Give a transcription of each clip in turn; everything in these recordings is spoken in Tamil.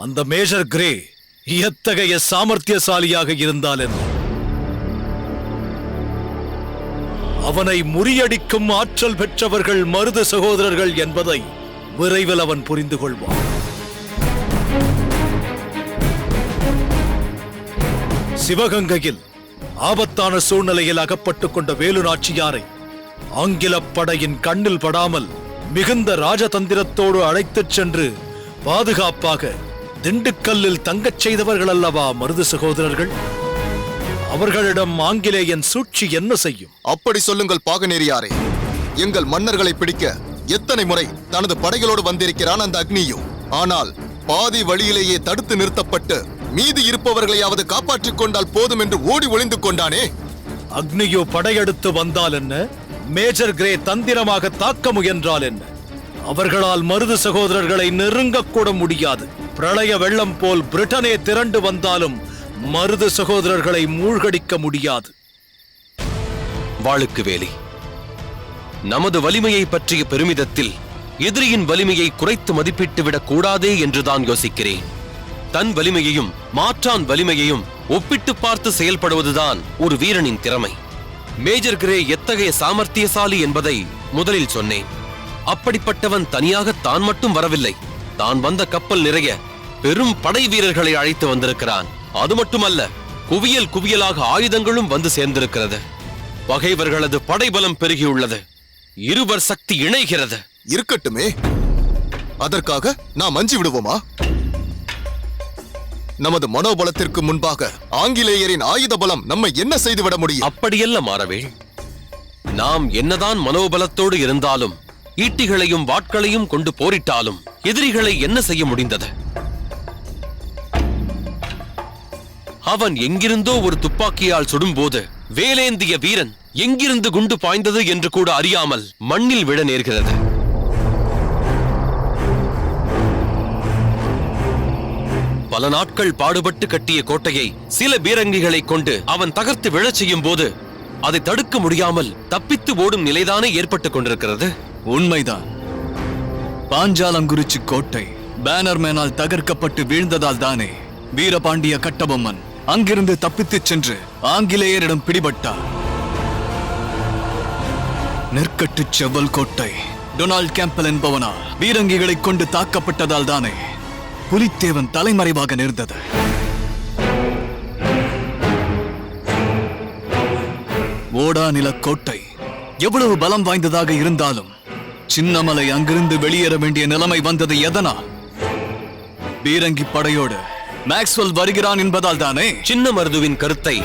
அந்த மேஜர் கிரே எத்தகைய சாமர்த்தியசாலியாக இருந்தால் என்ன? அவனை முறியடிக்கும் ஆற்றல் பெற்றவர்கள் மருது சகோதரர்கள் என்பதை விரைவில் அவன் புரிந்து கொள்வான். சிவகங்கையில் ஆபத்தான சூழ்நிலையில் அகப்பட்டுக் கொண்ட வேலு நாச்சியாரை ஆங்கில படையின் கண்ணில் படாமல் மிகுந்த ராஜதந்திரத்தோடு அழைத்துச் சென்று பாதுகாப்பாக திண்டுக்கல்லில் தங்கச் செய்தவர்கள் அல்லவா மருது சகோதரர்கள்? அவர்களிடம் ஆங்கிலேயன் சூழ்ச்சி என்ன செய்யும்? அப்படி சொல்லுங்கள் பாகநேரியாரே. எங்கள் மன்னர்களை பிடிக்க எத்தனை முறை தனது படைகளோடு வந்திருக்கிறான் அந்த அக்னியோ. ஆனால் பாதி வழியிலேயே தடுத்து நிறுத்தப்பட்டு மீதி இருப்பவர்களையாவது காப்பாற்றிக் கொண்டால் போதும் என்று ஓடி ஒளிந்து கொண்டானே. அக்னியோ படையெடுத்து வந்தால் என்ன, மேஜர் கிரே தந்திரமாக தாக்க முயன்றால் என்ன? அவர்களால் மருது சகோதரர்களை நெருங்கக்கூட முடியாது. பிரளய வெள்ளம் போல் பிரிட்டனே திரண்டு வந்தாலும் மருது சகோதரர்களை மூழ்கடிக்க முடியாது. வாளுக்கு வேலி, நமது வலிமையை பற்றிய பெருமிதத்தில் எதிரியின் வலிமையை குறைத்து மதிப்பிட்டு விடக் கூடாதே என்றுதான் யோசிக்கிறேன். தன் வலிமையையும் மாற்றான் வலிமையையும் ஒப்பிட்டு பார்த்து செயல்படுவதுதான் ஒரு வீரனின் திறமை. மேஜர் கிரே எத்தகைய சாமர்த்தியசாலி என்பதை முதலில் சொன்னேன். அப்படிப்பட்டவன் தனியாக தான் மட்டும் வரவில்லை. தான் வந்த கப்பல் நிறைய பெரும் படை வீரர்களை அழைத்து வந்திருக்கிறான். அது மட்டுமல்ல, குவியல் குவியலாக ஆயுதங்களும் வந்து சேர்ந்திருக்கிறது. பகைவர்களது படைபலம் பெருகியுள்ளது. இருவர் சக்தி இணைகிறது. இருக்கட்டுமே, அதற்காக நாம் அஞ்சி விடுவோமா? நமது மனோபலத்திற்கு முன்பாக ஆங்கிலேயரின் ஆயுத பலம் நம்மை என்ன செய்துவிட முடியும்? அப்படியல்ல மாறவேள். நாம் என்னதான் மனோபலத்தோடு இருந்தாலும், ஈட்டிகளையும் வாட்களையும் கொண்டு போரிட்டாலும் எதிரிகளை என்ன செய்ய முடிந்தது? அவன் எங்கிருந்தோ ஒரு துப்பாக்கியால் சுடும்போது வேலேந்திய வீரன் எங்கிருந்து குண்டு பாய்ந்தது என்று கூட அறியாமல் மண்ணில் விழ நேர்கிறது. பல நாட்கள் பாடுபட்டு கட்டிய கோட்டையை சில பீரங்கிகளை கொண்டு அவன் தகர்த்து விழச் செய்யும் போது அதை தடுக்க முடியாமல் தப்பித்து ஓடும் நிலைதானே ஏற்பட்டுக் கொண்டிருக்கிறது. உண்மைதான். பாஞ்சாலங்குறிச்சி கோட்டை பேனர்மேனால் தகர்க்கப்பட்டு வீழ்ந்ததால் தானே வீரபாண்டிய கட்டபொம்மன் அங்கிருந்து தப்பித்துச் சென்று ஆங்கிலேயரிடம் பிடிபட்டார். நெற்கட்டு செவ்வல் கோட்டை டொனால்ட் கேம்பல் என்பவனால் பீரங்கிகளை கொண்டு தாக்கப்பட்டதால் தானே புலித்தேவன் தலைமறைவாக நேர்ந்தது. ஓடாநில கோட்டை எவ்வளவு பலம் வாய்ந்ததாக இருந்தாலும் சின்னமலை அங்கிருந்து வெளியேற வேண்டிய நிலைமை வந்தது எதனால்? பீரங்கி படையோடு மேக்ஸ்வெல் வருகிறான் என்பதால் தானே. சின்ன மருதுவின் கருத்தை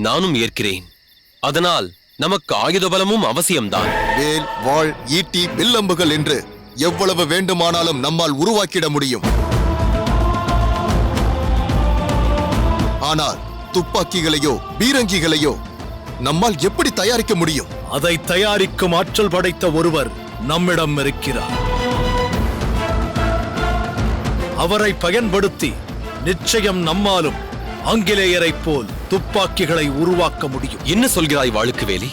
நானும் ஏற்கிறேன். அதனால் நமக்கு ஆயுத பலமும் அவசியம்தான். வேல், வாள், ஈட்டி, வில்லம்புகள் என்று எவ்வளவு வேண்டுமானாலும் நம்மால் உருவாக்கிட முடியும். ஆனால் துப்பாக்கிகளையோ பீரங்கிகளையோ நம்மால் எப்படி தயாரிக்க முடியும்? அதை தயாரிக்கும் ஆற்றல் படைத்த ஒருவர் நம்மிடம் இருக்கிறார். அவரை பயன்படுத்தி நிச்சயம் நம்மாலும் ஆங்கிலேயரைப் போல் துப்பாக்கிகளை உருவாக்க முடியும். என்ன சொல்கிறாய் வாளுக்கு வேலி?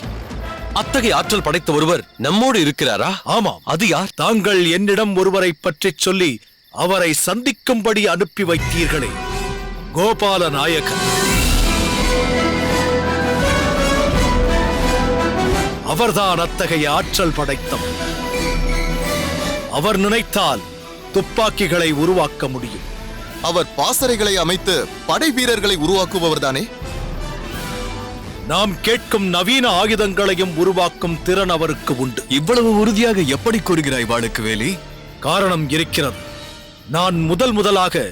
அத்தகைய ஆற்றல் படைத்த ஒருவர் நம்மோடு இருக்கிறாரா? ஆமாம். அது யார்? தாங்கள் என்னிடம் ஒருவரை பற்றி சொல்லி அவரை சந்திக்கும்படி அனுப்பி வைத்தீர்களே, கோபால நாயகன். அவர்தான் அத்தகைய ஆற்றல் படைத்தவர். அவர் நினைத்தால் துப்பாக்கிகளை உருவாக்க முடியும். அவர் பாசறைகளை அமைத்து படை வீரர்களை உருவாக்குபவர்தானே? நாம் கேட்கும் நவீன ஆயுதங்களையும் உருவாக்கும் திறன் அவருக்கு உண்டு. இவ்வளவு உறுதியாக எப்படி கூறுகிறாய் வாளுக்கு வேலி? காரணம் இருக்கிறது. நான் முதலாக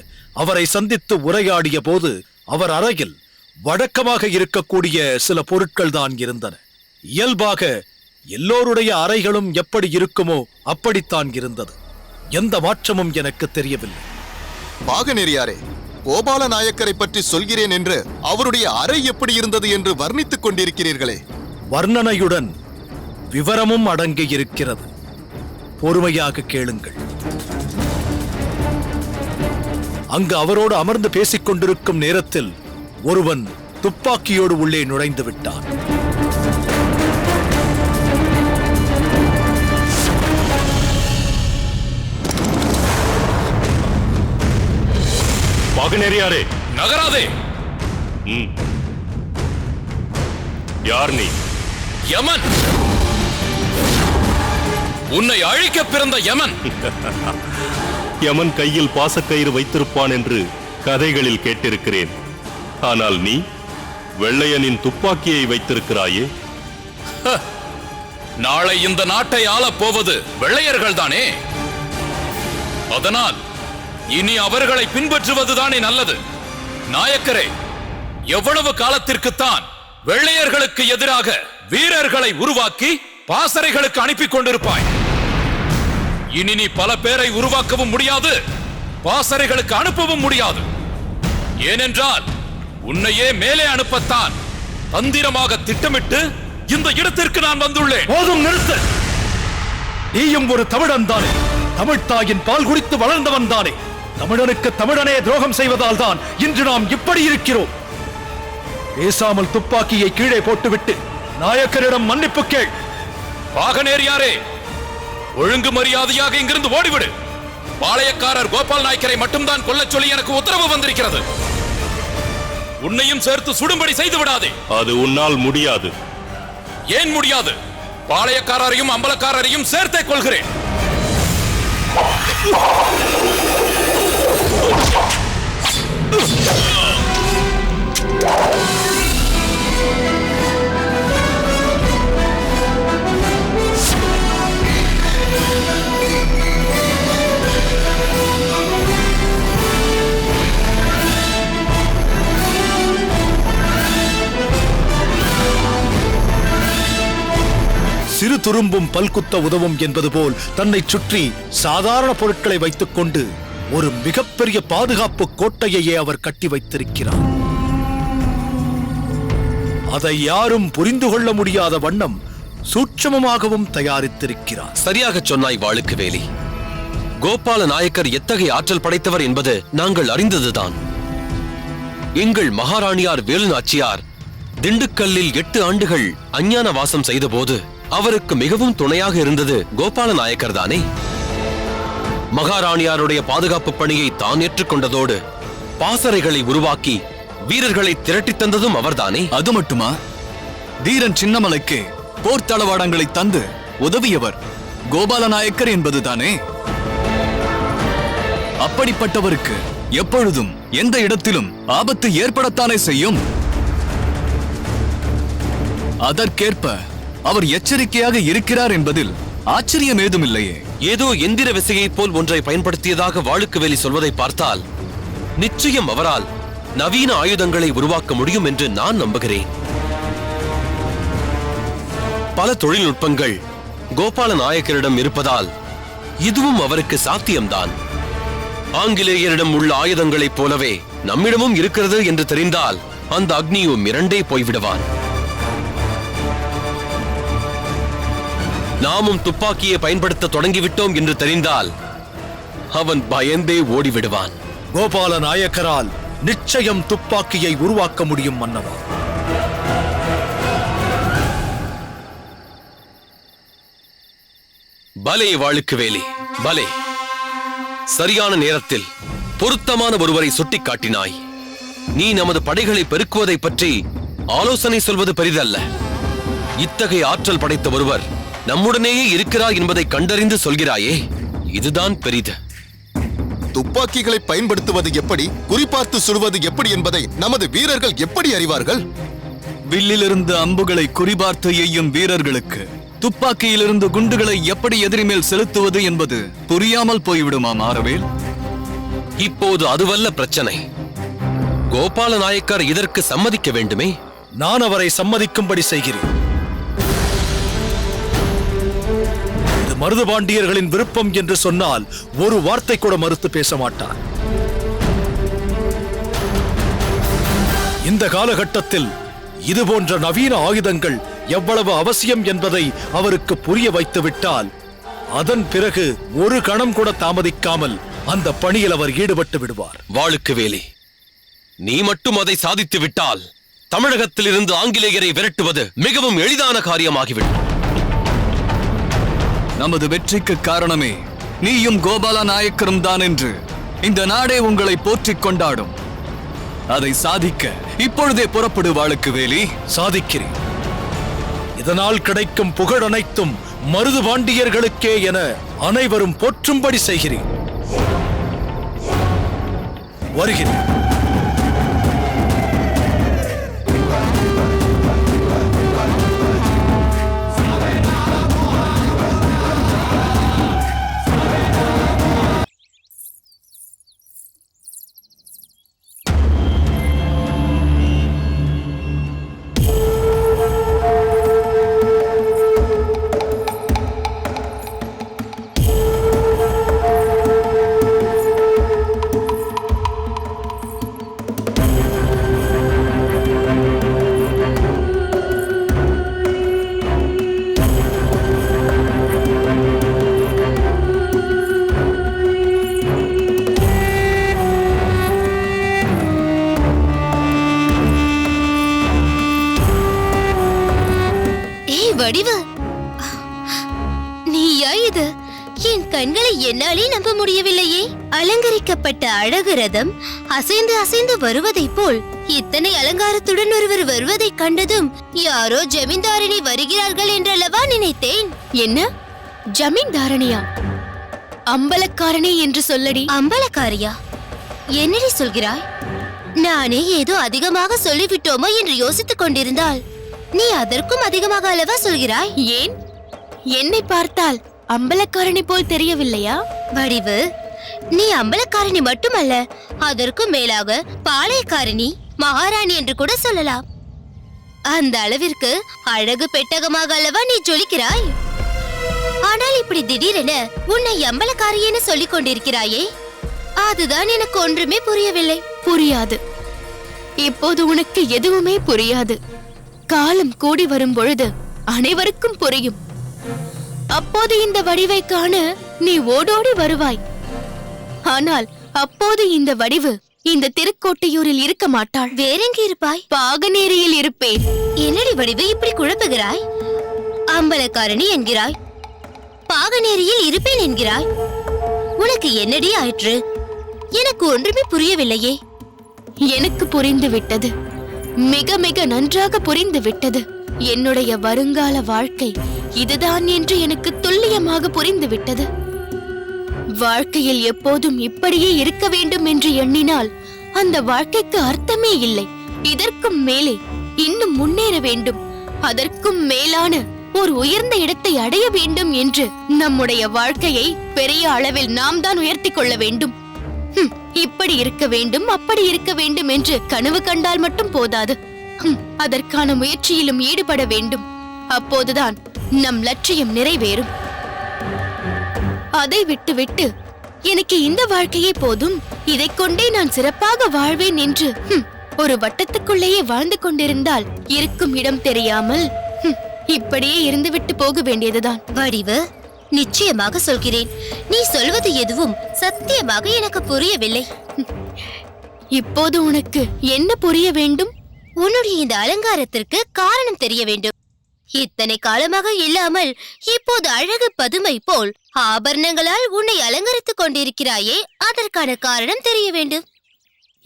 அவரை சந்தித்து உரையாடிய போது அவர் அறையில் வழக்கமாக இருக்கக்கூடிய சில பொருட்கள் தான் இருந்தன. இயல்பாக எல்லோருடைய அறைகளும் எப்படி இருக்குமோ அப்படித்தான் இருந்தது. எந்த மாற்றமும் எனக்கு தெரியவில்லை. பாகநேரியாரே, கோபால நாயக்கரை பற்றி சொல்கிறேன் என்று அவருடைய அறை எப்படி இருந்தது என்று வர்ணித்துக் கொண்டிருக்கிறீர்களே. வர்ணனையுடன் விவரமும் அடங்கி இருக்கிறது. பொறுமையாக கேளுங்கள். அங்கு அவரோடு அமர்ந்து பேசிக் கொண்டிருக்கும் நேரத்தில் ஒருவன் துப்பாக்கியோடு உள்ளே நுழைந்து விட்டான். பாகநேரியாரே, நகராதே. யார் நீ? யமன், உன்னை அழிக்க பிறந்த யமன். யமன் கையில் பாசக்கயிறு வைத்திருப்பான் என்று கதைகளில் கேட்டிருக்கிறேன். ஆனால் நீ வெள்ளையனின் துப்பாக்கியை வைத்திருக்கிறாயே. நாளை இந்த நாட்டை ஆளப் போவது வெள்ளையர்கள் தானே. அதனால் இனி அவர்களை பின்பற்றுவதுதானே நல்லது. நாயக்கரே, எவ்வளவு காலத்திற்குத்தான் வெள்ளையர்களுக்கு எதிராக வீரர்களை உருவாக்கி பாசறைகளுக்கு அனுப்பி கொண்டிருப்பாய்? இனி நீ பல பேரை உருவாக்கவும் முடியாது, பாசறைகளுக்கு அனுப்பவும் முடியாது. ஏனென்றால் உன்னையே மேலே அனுப்பத்தான் தந்திரமாக திட்டமிட்டு இந்த இடத்திற்கு நான் வந்துள்ளேன். போதும், நிறுத்து. நீயும் ஒரு தமிழன் தானே, தமிழ்த்தாயின் பால் குடித்து வளர்ந்தவன் தானே. தமிழனுக்கு தமிழனே துரோகம் செய்வதால் தான் இன்று நாம் இப்படி இருக்கிறோம். பேசாமல் துப்பாக்கியை கீழே போட்டுவிட்டு நாயக்கரிடம் மன்னிப்பு கேள். பாகநேரியாரே, ஒழுங்கு மரியாதையாக இங்கிருந்து ஓடிவிடு. பாளையக்காரர் கோபால் நாயக்கரை மட்டும்தான் கொல்லச் சொல்லி எனக்கு உத்தரவு வந்திருக்கிறது. உன்னையும் சேர்த்து சுடும்படி செய்து விடாதே. அது உன்னால் முடியாது. ஏன் முடியாது? பாளையக்காரரையும் அம்பலக்காரரையும் சேர்த்தே கொள்கிறேன். சிறு துரும்பும் பல்குத்த உதவும் என்பது போல் தன்னை சுற்றி சாதாரண பொருட்களை வைத்துக் கொண்டு ஒரு மிகப்பெரிய பாதுகாப்பு கோட்டையையே அவர் கட்டி வைத்திருக்கிறார். அதை யாரும் புரிந்து கொள்ள முடியாத வண்ணம் சூட்சமமாகவும் தயாரித்திருக்கிறார். சரியாக சொன்னாய் வாளுக்கு வேலி. கோபால நாயக்கர் எத்தகைய ஆற்றல் படைத்தவர் என்பது நாங்கள் அறிந்ததுதான். எங்கள் மகாராணியார் வேலு நாச்சியார் திண்டுக்கல்லில் 8 ஆண்டுகள் அஞ்ஞான வாசம் செய்த போது அவருக்கு மிகவும் துணையாக இருந்தது கோபால நாயக்கர் தானே. மகாராணியாருடைய பாதுகாப்பு பணியை தான் ஏற்றுக்கொண்டதோடு பாசறைகளை உருவாக்கி வீரர்களை திரட்டி தந்ததும் அவர்தானே. அது மட்டுமா, தீரன் சின்னமலைக்கு போர் தளவாடங்களை தந்து உதவியவர் கோபால நாயக்கர் என்பதுதானே. அப்படிப்பட்டவருக்கு எப்பொழுதும் எந்த இடத்திலும் ஆபத்து ஏற்படத்தானே செய்யும். அதற்கேற்ப அவர் எச்சரிக்கையாக இருக்கிறார் என்பதில் ஆச்சரியம் ஏதுமில்லையே. ஏதோ எந்திர விசையை போல் ஒன்றை பயன்படுத்தியதாக வாளுக்கு வேலி சொல்வதை பார்த்தால் நிச்சயம் அவரால் நவீன ஆயுதங்களை உருவாக்க முடியும் என்று நான் நம்புகிறேன். பல தொழில்நுட்பங்கள் கோபால நாயக்கரிடம் இருப்பதால் இதுவும் அவருக்கு சாத்தியம்தான். ஆங்கிலேயரிடம் உள்ள ஆயுதங்களைப் போலவே நம்மிடமும் இருக்கிறது என்று தெரிந்தால் அந்த அக்னியும் இரண்டே போய்விடுவான். நாமும் துப்பாக்கியை பயன்படுத்த தொடங்கிவிட்டோம் என்று தெரிந்தால் அவன் பயந்தே ஓடிவிடுவான். கோபால நாயக்கரால் நிச்சயம் துப்பாக்கியை உருவாக்க முடியும் மன்னவா. பலே வாளுக்கு வேலி, பலே. சரியான நேரத்தில் பொருத்தமான ஒருவரை சுட்டிக்காட்டினாய். நீ நமது படைகளை பெருக்குவதை பற்றி ஆலோசனை சொல்வது பெரிதல்ல. இத்தகைய ஆற்றல் படைத்த ஒருவர் நம்முடனேயே இருக்கிறார் என்பதை கண்டறிந்து சொல்கிறாயே, இதுதான் பெரிது. துப்பாக்கிகளை பயன்படுத்துவது எப்படி, குறிப்பார்த்து சுடுவது எப்படி என்பதை நமது வீரர்கள் எப்படி அறிவார்கள்? வில்லிலிருந்து அம்புகளை குறிபார்த்து எய்யும் வீரர்களுக்கு துப்பாக்கியிலிருந்து குண்டுகளை எப்படி எதிரி மேல் செலுத்துவது என்பது புரியாமல் போய்விடுமா மாரவேல்? இப்போது அதுவல்ல பிரச்சனை. கோபால நாயக்கர் இதற்கு சம்மதிக்க வேண்டுமே. நான் அவரை சம்மதிக்கும்படி செய்கிறேன். இது மருதுபாண்டியர்களின் விருப்பம் என்று சொன்னால் ஒரு வார்த்தை கூட மறுத்து பேச மாட்டார். இந்த காலகட்டத்தில் இது போன்ற நவீன ஆயுதங்கள் எவ்வளவு அவசியம் என்பதை அவருக்கு புரிய வைத்து விட்டால் அதன் பிறகு ஒரு கணம் கூட தாமதிக்காமல் அந்த பணியில் அவர் ஈடுபட்டு விடுவார். வாளுக்கு வேலி, நீ மட்டும் அதை சாதித்து விட்டால் தமிழகத்தில் இருந்து ஆங்கிலேயரை விரட்டுவது மிகவும் எளிதான காரியமாகிவிடும். நமது வெற்றிக்கு காரணமே நீயும் கோபால நாயக்கரும் தான் என்று இந்த நாடே உங்களை போற்றிக் கொண்டாடும். அதை சாதிக்க இப்பொழுதே புறப்படு வாளுக்கு வேலி. சாதிக்கிறேன். இதனால் கிடைக்கும் புகழ் அனைத்தும் மருது பாண்டியர்களுக்கே என அனைவரும் போற்றும்படி செய்கிறேன். வருகிறேன். வடிவு, நீயா இது? என் கண்களை என்னாலே நம்ப முடியவில்லையே. அலங்கரிக்கப்பட்ட அழகு ரதம் அசைந்து அசைந்து வருவதைப் போல் இத்தனை அலங்காரத்துடன் ஒருவர் வருவதை கண்டதும் யாரோ ஜமீன்தாரணி வருகிறார்கள் என்றல்லவா நினைத்தேன். என்ன ஜமீன்தாரணியா? அம்பலக்காரணி என்று சொல்லடி. அம்பலக்காரியா? என்னடி சொல்கிறாய்? நானே ஏதோ அதிகமாக சொல்லிவிட்டோமோ என்று யோசித்துக் கொண்டிருந்தால் நீ அதற்கும் அதிகமாக அல்லவா சொல்கிறாய். ஏன் என்னை பார்த்தால் அம்பலக்காரணி போல் தெரியவில்லையா? வடிவு, நீ அம்பலக்காரணி மட்டுமல்ல, அதற்கும் மேலாக பாளையக்காரணி, மகாராணி என்று கூட சொல்லலாம். அந்த அளவிற்கு அழகு பெட்டகமாக அல்லவா நீ ஜொலிக்கிறாய். ஆனால் இப்படி திடீரென உன்னை அம்பலக்காரி என சொல்லிக் கொண்டிருக்கிறாயே, அதுதான் எனக்கு ஒன்றுமே புரியவில்லை. புரியாது. இப்போது உனக்கு எதுவுமே புரியாது. காலம் கூடி வரும் பொழுது அனைவருக்கும் புரியும். அப்போது இந்த வடிவை காண நீ ஓடோடி வருவாய். ஆனால் அப்போது இந்த வடிவு இந்த திருக்கோட்டையூரில் இருக்க மாட்டாள். வேறெங்க இருப்பாய்? பாகநேரியில் இருப்பேன். என்னடி வடிவு இப்படி குழப்புகிறாய்? அம்பலக்காரணி என்கிறாய், பாகநேரியில் இருப்பேன் என்கிறாய். உனக்கு என்னடி ஆயிற்று? எனக்கு ஒன்றுமே புரியவில்லையே. எனக்கு புரிந்து விட்டது. மிக மிக நன்றாக புரிந்து விட்டது. என்னுடைய வருங்கால வாழ்க்கை இதுதான் என்று எனக்கு துல்லியமாக புரிந்து விட்டது. வாழ்க்கையில் எப்போதும் இப்படியே இருக்க வேண்டும் என்று எண்ணினால் அந்த வாழ்க்கைக்கு அர்த்தமே இல்லை. இதற்கும் மேலே இன்னும் முன்னேற வேண்டும், அதற்கும் மேலான ஒரு உயர்ந்த இடத்தை அடைய வேண்டும் என்று நம்முடைய வாழ்க்கையை பெரிய அளவில் நாம் தான் உயர்த்தி கொள்ள வேண்டும். இப்படி இருக்க வேண்டும், அப்படி இருக்க வேண்டும் என்று கனவு கண்டால் மட்டும் போதாது. அதற்கான முயற்சியிலும் ஈடுபட வேண்டும். அப்போதுதான் நம் லட்சியம் நிறைவேறும். அதை விட்டுவிட்டு எனக்கு இந்த வாழ்க்கையே போதும், இதைக் கொண்டே நான் சிறப்பாக வாழ்வேன் என்று ஒரு வட்டத்துக்குள்ளேயே வாழ்ந்து கொண்டிருந்தால் இருக்கும் இடம் தெரியாமல் இப்படியே இருந்துவிட்டு போக வேண்டியதுதான். வடிவு, நிச்சயமாக சொல்கிறேன், நீ சொல்வது எதுவும் சத்தியமாக எனக்கு புரியவில்லை. இப்போது உனக்கு என்ன புரிய வேண்டும்? உன்னுடைய இந்த அலங்காரத்திற்கு காரணம் தெரிய வேண்டும். இத்தனை காலமாக இல்லாமல் இப்போது அழகு பதுமை போல் ஆபரணங்களால் உன்னை அலங்கரித்துக் கொண்டிருக்கிறாயே, அதற்கான காரணம் தெரிய வேண்டும்.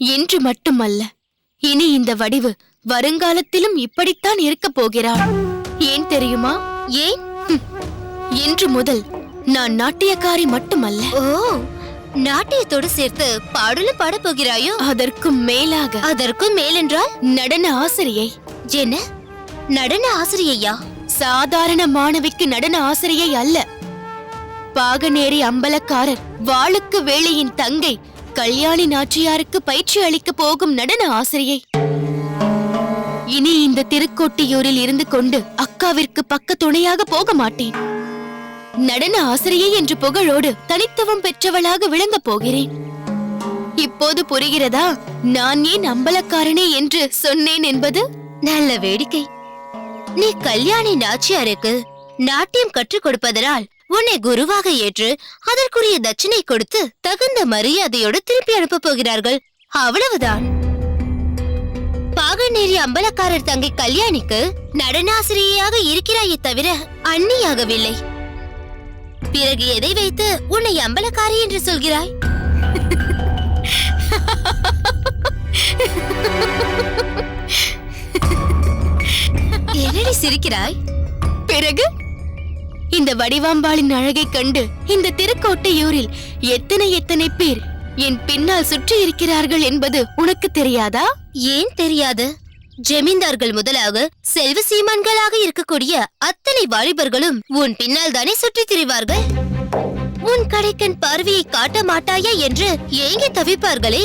என்று மட்டுமல்ல, இனி இந்த வடிவு வருங்காலத்திலும் இப்படித்தான் இருக்க போகிறாள். ஏன் தெரியுமா? ஏன்? இன்று முதல் நான் நாட்டியக்காரி மட்டுமல்ல. ஓ, நாட்டியத்தோடு சேர்த்து பாடலும் பாட போகிறாயோ? அதற்கும் மேலாக. அதற்கும் மேலென்றால் நடன ஆசிரியை. என்ன நடன ஆசிரியையா? சாதாரண மாணவிக்கு நடன ஆசிரியை அல்ல. பாகநேரி அம்பலக்காரர் வாளுக்கு வேளையின் தங்கை கல்யாணி நாச்சியாருக்கு பயிற்சி அளிக்க போகும் நடன ஆசிரியை. இனி இந்த திருக்கோட்டியூரில் இருந்து கொண்டு அக்காவிற்கு பக்க துணையாக போக மாட்டேன். நடன ஆசிரியை என்ற புகழோடு தனித்துவம் பெற்றவளாக விளங்க போகிறேன். இப்போது புரிகிறதா நான் ஏன் அம்பலக்காரனே என்று சொன்னேன் என்பது? நல்ல வேடிக்கை. நீ கல்யாணி நாச்சியாருக்கு நாட்டியம் கற்றுக் கொடுப்பதனால் உன்னை குருவாக ஏற்று அதற்குரிய தட்சணை கொடுத்து தகுந்த மரியாதையோடு திருப்பி அனுப்ப போகிறார்கள், அவ்வளவுதான். பாகநேரி அம்பலக்காரர் தங்கை கல்யாணிக்கு நடனாசிரியையாக இருக்கிறாயே தவிர அண்ணியாகவில்லை. பிறகு எதை வைத்து உன்னை அம்பலக்காரி என்று சொல்கிறாய்? என்னடி சிரிக்கிறாய்? பிறகு இந்த வடிவாம்பாளின் அழகை கண்டு இந்த திருக்கோட்டையூரில் எத்தனை பேர் என் பின்னால் சுற்றி இருக்கிறார்கள் என்பது உனக்கு தெரியாதா? ஏன் தெரியாது? ஜமீன்தார்கள் முதலாக செல்வ சீமான்களாக இருக்கக்கூடிய அத்தனை வாலிபர்களும் உன் பின்னால் தானே சுற்றித் திரிவார்கள். உன் கடைக்கண் பார்வையை காட்ட மாட்டாயா என்று ஏங்கி தவிப்பார்களே.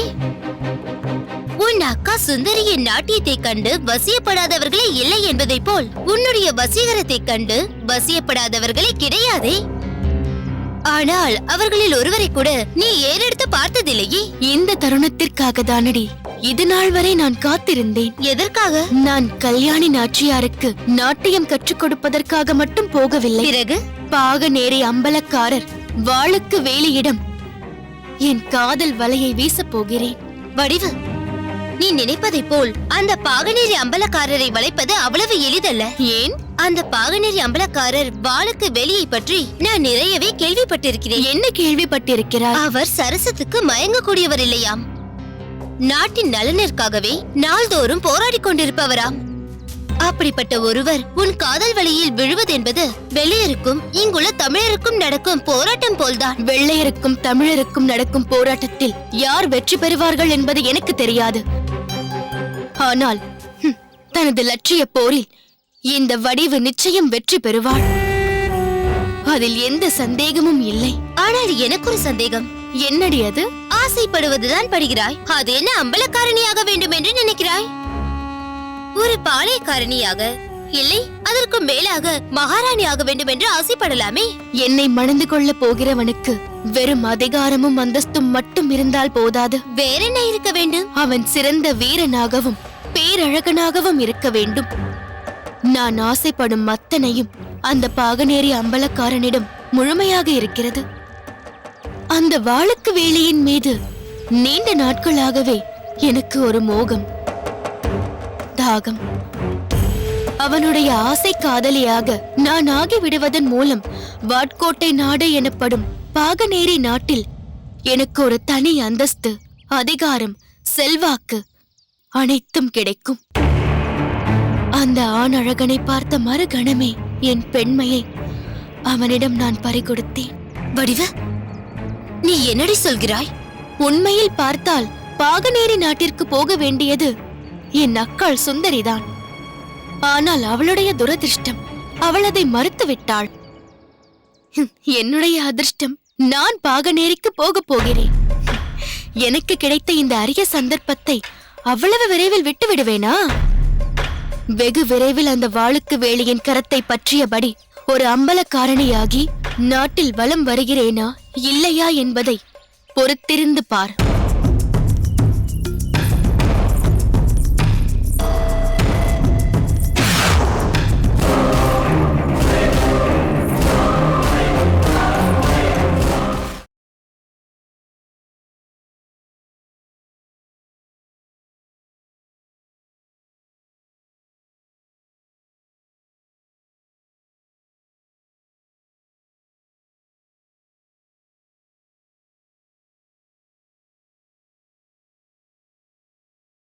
உன் அக்கா சுந்தரியின் நாட்டியத்தை கண்டு வசியப்படாதவர்களே இல்லை என்பதை போல் உன்னுடைய வசீகரத்தை கண்டு வசியப்படாதவர்களே கிடையாதே. ஆனால் அவர்களில் ஒருவரை கூட நீ ஏறெடுத்து பார்த்ததில்லையே. இந்த தருணத்திற்காக தானடி இது நாள் வரை நான் காத்திருந்தேன். எதற்காக? நான் கல்யாணி நாச்சியாருக்கு நாட்டியம் கற்றுக் கொடுப்பதற்காக மட்டும் போகவில்லை. பிறகு பாகநேரி அம்பலக்காரர் வாளுக்கு வேலியிடம் என் காதல் வலையை வீசப் போகிறேன். வடிவு, நீ நினைப்பதைப் போல் அந்த பாகநேரி அம்பலக்காரரை வளைப்பது அவ்வளவு எளிதல்ல. ஏன்? அந்த பாகநேரி அம்பலக்காரர் வாளுக்கு வெளியை பற்றி நான் நிறையவே கேள்விப்பட்டிருக்கிறேன். என்ன கேள்விப்பட்டிருக்கிறார்? அவர் சரசத்துக்கு மயங்கக்கூடியவர் இல்லையாம். நாட்டின் நலனிற்காகவே நாள்தோறும் போராடி கொண்டிருப்பவராம். அப்படிப்பட்ட ஒருவர் உன் காதல் வழியில் விழுவதென்பது வெள்ளையருக்கும் இங்குள்ள தமிழருக்கும் நடக்கும் போராட்டம் போல்தான். வெள்ளையருக்கும் தமிழருக்கும் நடக்கும் போராட்டத்தில் யார் வெற்றி பெறுவார்கள் என்பது எனக்கு தெரியாது. ஆனால் தனது லட்சிய போரில் இந்த வடிவு நிச்சயம் வெற்றி பெறுவாள். அதில் எந்த சந்தேகமும் இல்லை. ஆனால் எனக்கு ஒரு சந்தேகம். என்னடி அது? ஆசைப்படுவதுதான் படுகிறாய், அது என்ன அம்பலக்காரணியாக வேண்டும் என்று நினைக்கிறாய்? ஒரு பாளையக்காரணியாக, இல்லை அதற்கு மேலாக மகாராணியாக வேண்டும் என்று ஆசைப்படலாமே. என்னை மணந்து கொள்ள போகிறவனுக்கு வெறும் அதிகாரமும் அந்தஸ்தும் மட்டும் இருந்தால் போதாது. வேறென்ன இருக்க வேண்டும்? அவன் சிறந்த வீரனாகவும் பேரழகனாகவும் இருக்க வேண்டும். நான் ஆசைப்படும் அத்தனையும் அந்த பாகநேரி அம்பலக்காரனிடம் முழுமையாக இருக்கிறது. அந்த வாளுக்கு வேலியின் மீது நீண்ட நாட்களாகவே எனக்கு ஒரு மோகம், தாகம். அவனுடைய ஆசை காதலியாக நான் ஆகிவிடுவதன் மூலம் வாட்கோட்டை நாடு எனப்படும் பாகநேரி நாட்டில் எனக்கு ஒரு தனி அந்தஸ்து, அதிகாரம், செல்வாக்கு அனைத்தும் கிடைக்கும். அந்த ஆண் அழகனை பார்த்த மறுகணமே என் பெண்மையை அவனிடம் நான் பறிகொடுத்தேன். வடிவு, நீ என்னடி சொல்கிறாய்? உண்மையில் பார்த்தால் பாகநேரி நாட்டிற்கு போக வேண்டியது என் அக்காள் சுந்தரிதான். ஆனால் அவளுடைய துரதிர்ஷ்டம், அவள் அதை மறுத்துவிட்டாள். என்னுடைய அதிர்ஷ்டம், நான் பாகநேரிக்கு போகப் போகிறேன். எனக்கு கிடைத்த இந்த அரிய சந்தர்ப்பத்தை அவ்வளவு விரைவில் விட்டு விடுவேனா? வெகு விரைவில் அந்த வாளுக்கு வேலியின் கரத்தை பற்றியபடி ஒரு அம்பலக்காரணியாகி நாட்டில் வலம் வருகிறேனா இல்லையா என்பதை பொறுத்திருந்து பார்.